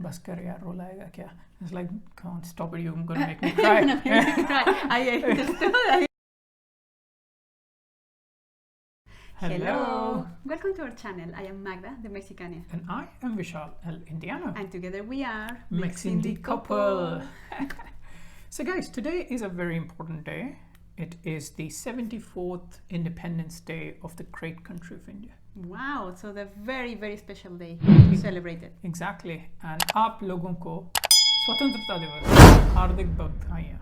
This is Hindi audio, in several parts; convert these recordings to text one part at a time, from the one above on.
बस कर यार, रुलाएगा क्या? It's like, come on, stop it, you're gonna make me cry. I understood. Hello. Welcome to our channel. I am Magda, the Mexicana. And I am Vishal, El Indiano. And together we are Mex Indie Couple. So guys, today is a very important day. It is the 74th Independence Day of the great country of India. Wow, so the very, very special day to celebrate it. Exactly. And आप लोगों को स्वतंत्रता दिवस हार्दिक बधाइयाँ.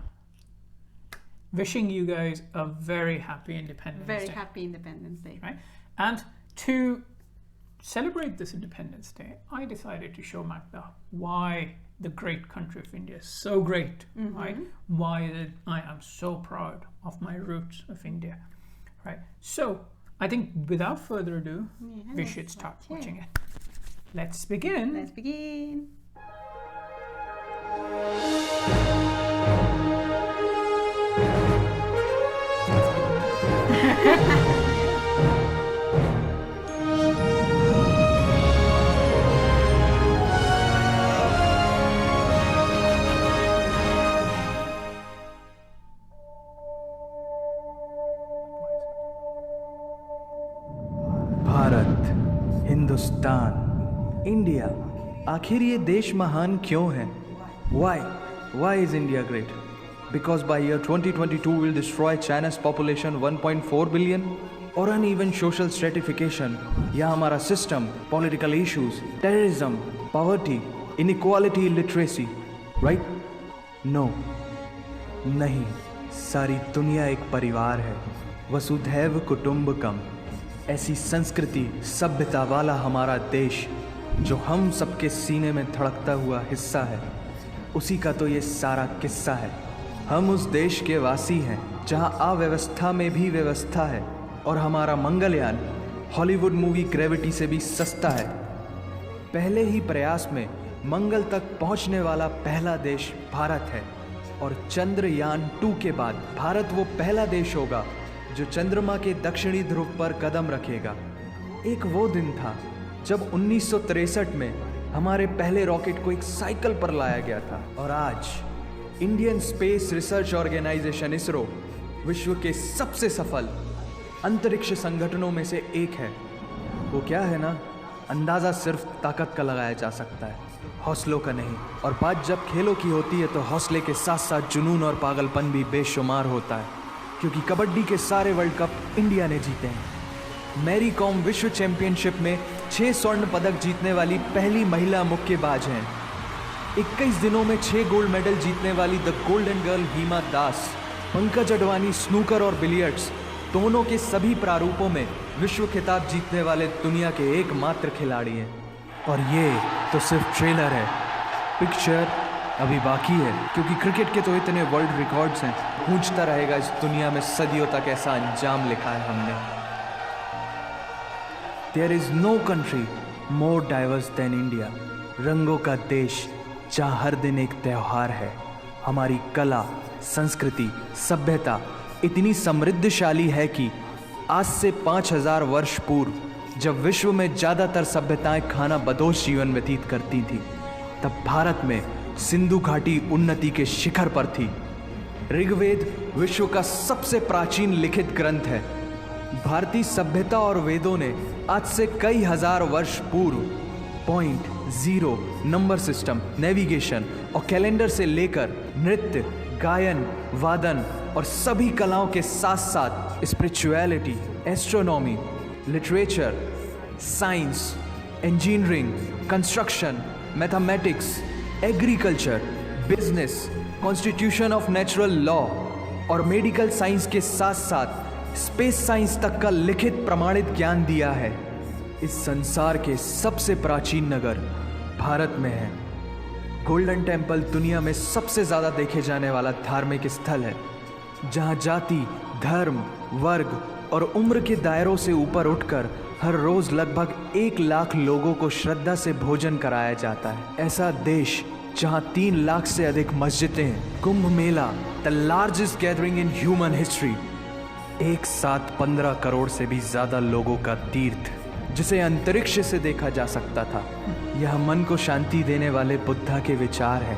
Wishing you guys a very happy Independence Day. Very happy Independence Day. Right? And to celebrate this Independence Day, I decided to show Magda why the great country of India is so great, right? Why I am so proud of my roots of India, right? So I think without further ado, we should start watching it. Let's begin. Let's begin. Bharat, Hindustan, India, आखिर ये देश महान क्यों है? Why is India great? Because by year 2022 we'll destroy China's population 1.4 billion, or uneven social stratification, या हमारा system, political issues, terrorism, poverty, inequality, illiteracy, right? No, नहीं, सारी दुनिया एक परिवार है, वसुधैव कुटुंबकम. ऐसी संस्कृति सभ्यता वाला हमारा देश जो हम सबके सीने में धड़कता हुआ हिस्सा है, उसी का तो ये सारा किस्सा है. हम उस देश के वासी हैं जहां अव्यवस्था में भी व्यवस्था है, और हमारा मंगलयान हॉलीवुड मूवी ग्रेविटी से भी सस्ता है. पहले ही प्रयास में मंगल तक पहुंचने वाला पहला देश भारत है, और चंद्रयान 2 के बाद भारत वो पहला देश होगा जो चंद्रमा के दक्षिणी ध्रुव पर कदम रखेगा. एक वो दिन था जब 1963 में हमारे पहले रॉकेट को एक साइकिल पर लाया गया था, और आज Indian space research organisation ISRO विश्व के सबसे सफल अंतरिक्ष संगठनों में से एक है. वो क्या है ना, अंदाज़ा सिर्फ ताकत का लगाया जा सकता है, हौसलों का नहीं. और बात जब खेलों की होती है तो हौसले के साथ साथ जुनून और पागलपन भी बेशुमार होता है, क्योंकि कबड्डी के सारे वर्ल्ड कप इंडिया ने जीते हैं. मैरी कॉम विश्व चैंपियनशिप में 6 स्वर्ण पदक जीतने वाली पहली महिला मुक्केबाज हैं. 21 दिनों में 6 गोल्ड मेडल जीतने वाली the golden girl Hima Das. Pankaj Advani snooker और बिलियर्ड्स दोनों के सभी प्रारूपों में विश्व खिताब जीतने वाले दुनिया के एकमात्र खिलाड़ी हैं. और ये तो सिर्फ ट्रेलर है, पिक्चर अभी बाकी है, क्योंकि क्रिकेट के तो इतने वर्ल्ड रिकॉर्ड्स हैं. गूंजता रहेगा इस दुनिया में सदियों तक ऐसा अंजाम लिखा है हमने. There is no country more diverse than India. रंगों का देश जहाँ हर दिन एक त्यौहार है. हमारी कला, संस्कृति, सभ्यता इतनी समृद्धशाली है कि आज से 5000 वर्ष पूर्व जब विश्व में ज़्यादातर सभ्यताएं खाना बदोश जीवन व्यतीत करती थी, तब भारत में सिंधु घाटी उन्नति के शिखर पर थी. ऋग्वेद विश्व का सबसे प्राचीन लिखित ग्रंथ है. भारतीय सभ्यता और वेदों ने आज से कई हजार वर्ष पूर्व point, zero, number system, navigation और कैलेंडर से लेकर नृत्य, गायन, वादन और सभी कलाओं के साथ साथ spirituality, astronomy, literature, science, engineering, construction, mathematics, agriculture, business, constitution of natural law और मेडिकल साइंस के साथ साथ स्पेस साइंस तक का लिखित प्रमाणित ज्ञान दिया है. इस संसार के सबसे प्राचीन नगर भारत में है. गोल्डन टेम्पल दुनिया में सबसे ज़्यादा देखे जाने वाला धार्मिक स्थल है, जहाँ जाति, धर्म, वर्ग और उम्र के दायरों से ऊपर उठकर हर रोज़ लगभग 1 लाख लोगों को श्रद्धा से भोजन कराया जाता है. ऐसा देश जहाँ 3 लाख से अधिक मस्जिदें हैं. Kumbh Mela, the largest gathering in human history. एक साथ 15 करोड़ से भी ज़्यादा लोगों का तीर्थ. जिसे अंतरिक्ष से देखा जा सकता था। यह मन को शांति देने वाले बुद्धा के विचार है,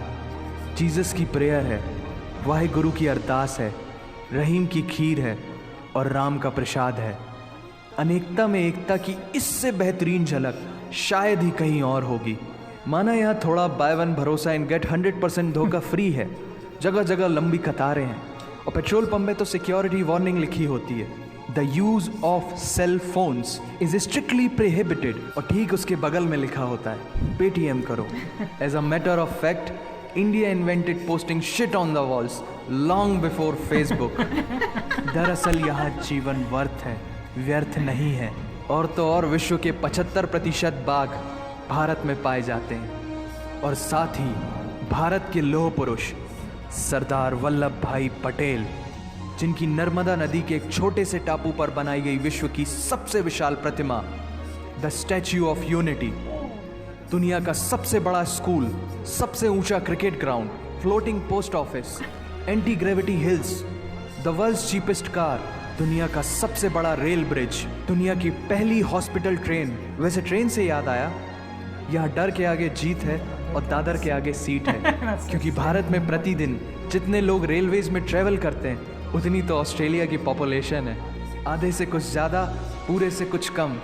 जीसस की प्रेयर है, वाहिगुरु की अरदास है, रहीम की खीर है और राम का प्रसाद है। अनेकता में एकता की इससे बेहतरीन झलक शायद ही कहीं और होगी। माना यहाँ थोड़ा बाय वन भरोसा एंड गेट 100% धोखा फ्री है, जगह जगह लंबी कतारें हैं और पेट्रोल पंप में तो सिक्योरिटी वार्निंग लिखी होती है, the use of cell phones is strictly prohibited, और ठीक उसके बगल में लिखा होता है पेटीएम करो। As a matter of fact, India invented posting shit on the walls long before Facebook. दरअसल यहाँ जीवन वर्थ है, व्यर्थ नहीं है। और तो और विश्व के 75% बाघ भारत में पाए जाते हैं, और साथ ही भारत के लौह पुरुष सरदार वल्लभ भाई पटेल, जिनकी नर्मदा नदी के एक छोटे से टापू पर बनाई गई विश्व की सबसे विशाल प्रतिमा द स्टैच्यू ऑफ यूनिटी, दुनिया का सबसे बड़ा स्कूल, सबसे ऊंचा cricket ground, floating post office, anti gravity hills, the world's cheapest car, दुनिया का सबसे बड़ा रेल ब्रिज, दुनिया की पहली हॉस्पिटल ट्रेन। वैसे ट्रेन से याद आया, यहाँ डर के आगे जीत है और दादर के आगे सीट है, क्योंकि भारत में प्रतिदिन जितने लोग रेलवेज में ट्रेवल करते हैं उतनी तो ऑस्ट्रेलिया की पॉपुलेशन है। आधे से कुछ ज़्यादा, पूरे से कुछ कम,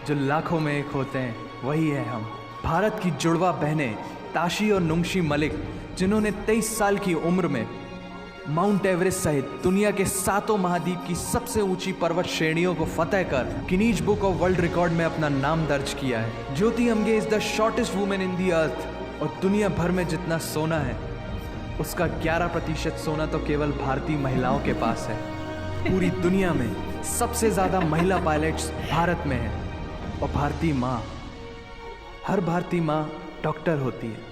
जो लाखों में एक होते हैं वही है हम। भारत की जुड़वा बहनें ताशी और नुंगशी मलिक, जिन्होंने 23 साल की उम्र में माउंट एवरेस्ट सहित दुनिया के 7 महाद्वीप की सबसे ऊंची पर्वत श्रेणियों को फतेह कर Guinness book of world record में अपना नाम दर्ज किया है। Jyoti Amge is the shortest women in the earth, और दुनिया भर में जितना सोना है उसका 11% सोना तो केवल भारतीय महिलाओं के पास है। पूरी दुनिया में सबसे ज्यादा महिला पायलट्स भारत में है, और भारतीय माँ, हर भारतीय माँ डॉक्टर होती है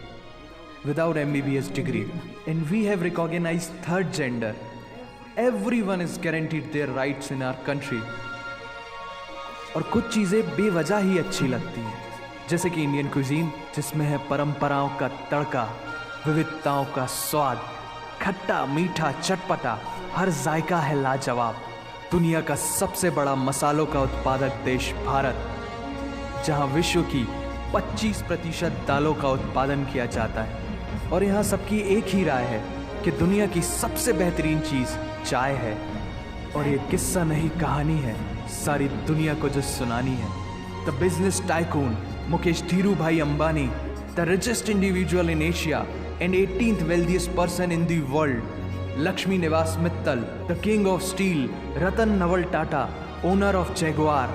without MBBS degree, and we have recognized third gender. Everyone is guaranteed their rights in our country. और कुछ चीज़ें बेवजह ही अच्छी लगती हैं, जैसे कि इंडियन कुजीन, जिसमें है परंपराओं का तड़का, विविधताओं का स्वाद, खट्टा मीठा चटपटा, हर जायका है लाजवाब। दुनिया का सबसे बड़ा मसालों का उत्पादक देश भारत, जहां विश्व की 25% दालों का उत्पादन किया जाता है, और यहाँ सबकी एक ही राय है कि दुनिया की सबसे बेहतरीन चीज़ चाय है। और ये किस्सा नहीं कहानी है, सारी दुनिया को जो सुनानी है। The business tycoon Mukesh Dhirubhai Ambani, the richest individual in Asia and 18th wealthiest person in the world, Lakshmi Nivas Mittal, the king of steel, Ratan Naval Tata, owner of Jaguar,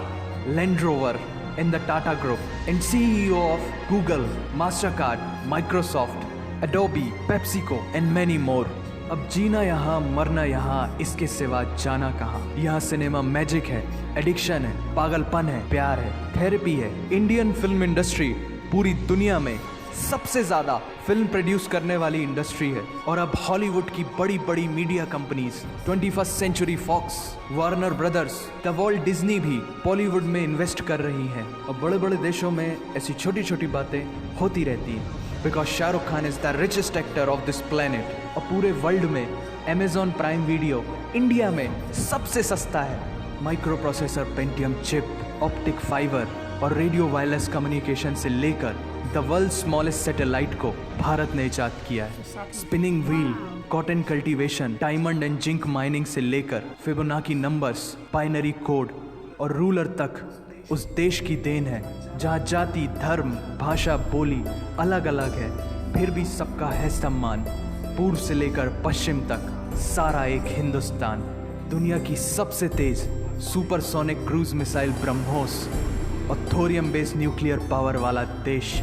Land Rover and the Tata Group, and CEO of Google, Mastercard, Microsoft, Adobe, PepsiCo and many more. अब जीना यहाँ, मरना यहाँ, इसके सिवा जाना कहाँ। यहाँ सिनेमा मैजिक है, एडिक्शन है, पागलपन है, प्यार है, थेरेपी है। इंडियन फिल्म इंडस्ट्री पूरी दुनिया में सबसे ज्यादा फिल्म प्रोड्यूस करने वाली इंडस्ट्री है, और अब हॉलीवुड की बड़ी बड़ी media companies, 21st century Fox, Warner Brothers, the world Disney भी बॉलीवुड में इन्वेस्ट कर रही हैं। और बड़े बड़े देशों में ऐसी छोटी छोटी बातें होती रहती हैं, because Shahrukh Khan is the richest actor of this planet. और पूरे वर्ल्ड में अमेजॉन प्राइम वीडियो इंडिया में सबसे सस्ता है। Micro processor Pentium chip, optic fibre और रेडियो वायरलेस कम्युनिकेशन से लेकर द वर्ल्ड स्मॉलेस्ट सैटेलाइट को भारत ने इजाद किया है। Spinning wheel, cotton cultivation, diamond and zinc mining से लेकर फिबोनाची नंबर्स, बाइनरी कोड और रूलर तक उस देश की देन है, जहाँ जाति, धर्म, भाषा, बोली अलग अलग है, फिर भी सबका है सम्मान। पूर्व से लेकर पश्चिम तक सारा एक हिंदुस्तान। दुनिया की सबसे तेज सुपरसोनिक क्रूज मिसाइल ब्रह्मोस और थोरियम बेस्ड न्यूक्लियर पावर वाला देश,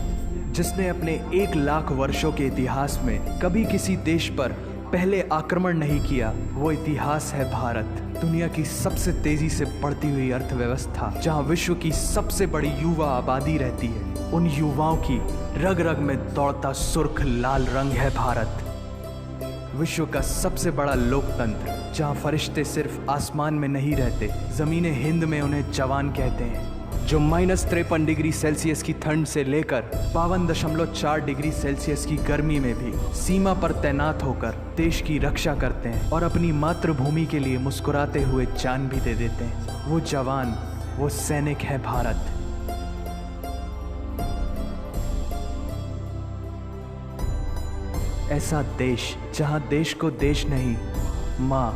जिसने अपने 1 लाख वर्षों के इतिहास में कभी किसी देश पर पहले आक्रमण नहीं किया, वो इतिहास है भारत। दुनिया की सबसे तेजी से बढ़ती हुई अर्थव्यवस्था, जहां विश्व की सबसे बड़ी युवा आबादी रहती है, उन युवाओं की रग रग में दौड़ता सुर्ख लाल रंग है भारत। विश्व का सबसे बड़ा लोकतंत्र, जहां फरिश्ते सिर्फ आसमान में नहीं रहते, जमीन हिंद में उन्हें जवान कहते हैं, जो -53 डिग्री सेल्सियस की ठंड से लेकर 52.4 डिग्री सेल्सियस की गर्मी में भी सीमा पर तैनात होकर देश की रक्षा करते हैं और अपनी मातृभूमि के लिए मुस्कुराते हुए जान भी दे देते हैं। वो जवान, वो सैनिक है भारत। ऐसा देश जहां देश को देश नहीं, माँ,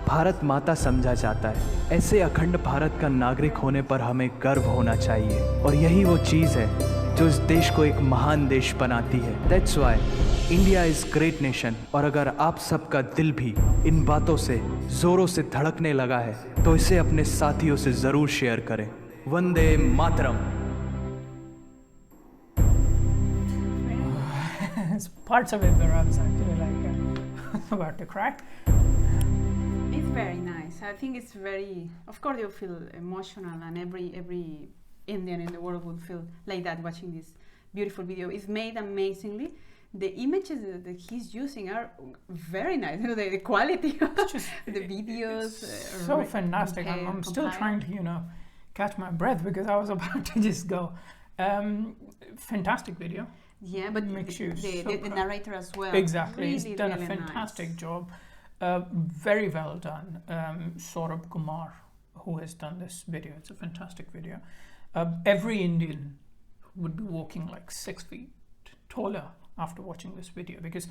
भारत माता समझा जाता है। ऐसे अखंड भारत का नागरिक होने पर हमें गर्व होना चाहिए, और यही वो चीज़ है जो इस देश को एक महान देश बनाती है। That's why India is great nation. और अगर आप सबका दिल भी इन बातों से जोरों से धड़कने लगा है तो इसे अपने साथियों से जरूर शेयर करें। Vande Mataram. Parts of it where I was actually like about to cry. It's very nice. I think it's very. Of course, you'll feel emotional, and every Indian in the world would feel like that watching this beautiful video. It's made amazingly. The images that he's using are very nice. You know, the quality of the videos. It's so fantastic. I'm still trying to, catch my breath because I was about to just go. Fantastic video. Yeah, but Makes you the proud. narrator as well. Exactly. Really, He's done really a fantastic nice. job. Very well done. Saurabh Kumar, who has done this video. It's a fantastic video. Every Indian would be walking like 6 feet taller after watching this video, because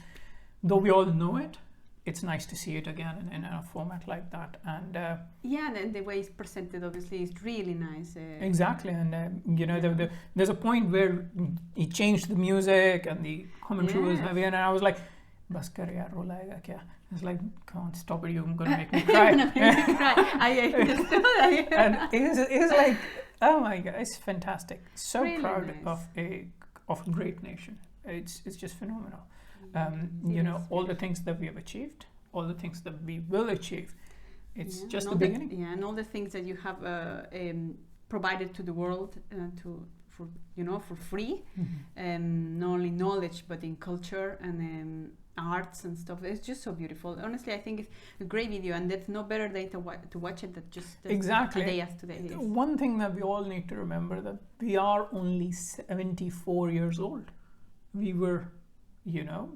though we all know it, it's nice to see it again in a format like that. And Yeah, and the way it's presented obviously is really nice. exactly. And there's a point where he changed the music and the commentary was Yes. heavy, and I was like, bas kar yaar, ro layega kya? It's like, come on, stop it, you're gonna make me cry. I understood. And it's like, oh my god, it's fantastic. So Really proud nice. of a great nation. It's just phenomenal. It is All the things that we have achieved, all the things that we will achieve, it's Yeah, just and the all beginning. Yeah, and all the things that you have provided to the world for free, not only knowledge but in culture and arts and stuff. It's just so beautiful. Honestly, I think it's a great video, and there's no better day to watch it than just Exactly. a day as today is. One thing that we all need to remember, that we are only 74 years old. We were,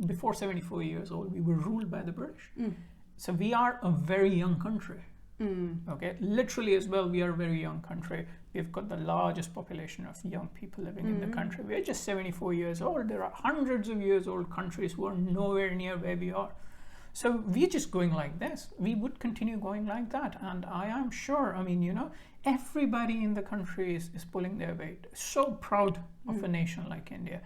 before 74 years old, we were ruled by the British. So we are a very young country. Okay, literally as well, we are a very young country. We've got the largest population of young people living in the country. We're just 74 years old. There are hundreds of years old countries who are nowhere near where we are. So we're just going like this. We would continue going like that. And I am sure, everybody in the country is pulling their weight. So proud of a nation like India.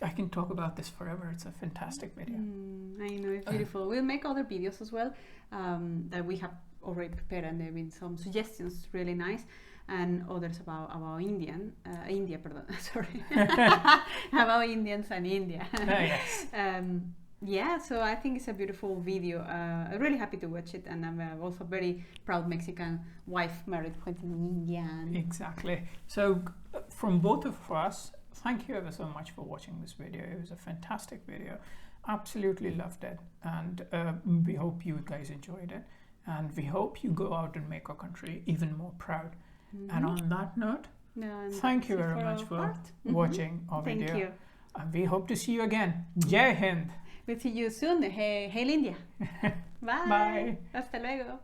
I can talk about this forever. It's a fantastic video. I know, it's beautiful. We'll make other videos as well that we have already prepared, and there have been some suggestions really nice, and others about India, pardon, sorry, about Indians and India. Yes. Yeah, so I think it's a beautiful video. I'm really happy to watch it, and I'm also very proud Mexican wife married to an Indian. Exactly. So from both of us, thank you ever so much for watching this video. It was a fantastic video. Absolutely loved it. And we hope you guys enjoyed it. And we hope you go out and make our country even more proud. And on that note, thank you very much for watching our video. Thank you. And we hope to see you again. Jai Hind. We'll see you soon. Hail India. Bye. Bye. Hasta luego.